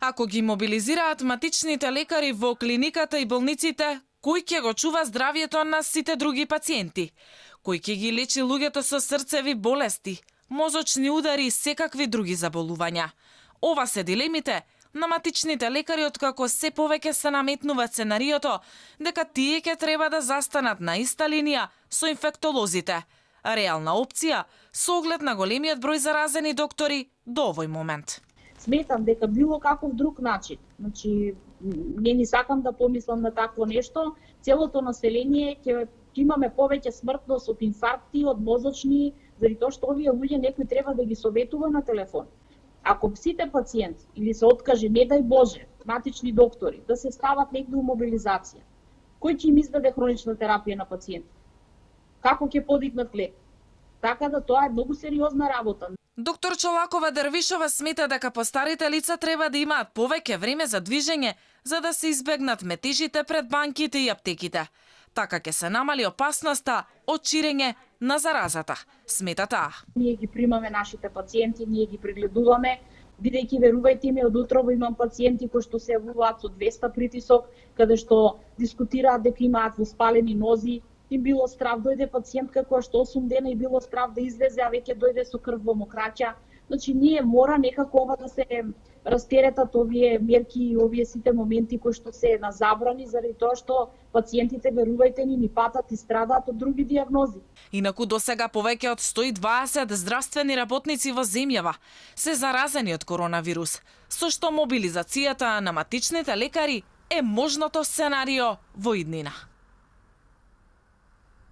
Ако ги мобилизираат матичните лекари во клиниката и болниците, кој ќе го чува здравјето на сите други пациенти? Кој ќе ги лечи луѓето со срцеви болести, мозочни удари и секакви други заболувања? Ова се дилемите на матичните лекари откако се повеќе се наметнува сценариото дека тие ќе треба да застанат на иста линија со инфектолозите. Реална опција со оглед на големиот број заразени доктори до овој момент. Сметам дека било каков друг начин, значи не ни сакам да помислам на такво нешто, целото население ќе имаме повеќе смртност од инфаркти, од мозочни, заради тоа што овие луѓе некој треба да ги советува на телефон. Ако сите пациенти или се откаже, не дај Боже, матични доктори да се стават негде у мобилизација, кој ќе им издаде хронична терапија на пациенти? Како ќе подигнат лек? Така да тоа е многу сериозна работа. Доктор Чолакова Дервишова смета дека постарите лица треба да имаат повеќе време за движење, за да се избегнат метежите пред банките и аптеките. Така ќе се намали опасноста од ширење на заразата, смета таа. Ние ги примаме нашите пациенти, ние ги прегледуваме, бидејќи верувајте ми, од утрово имам пациенти кои што се јавуваат со 200 притисок, каде што дискутираат дека имаат воспалени нози. Им било страв, дојде пациентка која што 8 дена и било страв да излезе, а веќе дојде со крв во мокраќа. Значи, ние мора некако ова да се растеретат овие мерки и овие сите моменти кои што се на забрани, заради тоа што пациентите, верувајте ни патат и страдаат од други диагнози. Инаку досега повеќе од 120 здравствени работници во земјава се заразени од коронавирус, со што мобилизацијата на матичните лекари е можното сценарио во иднина.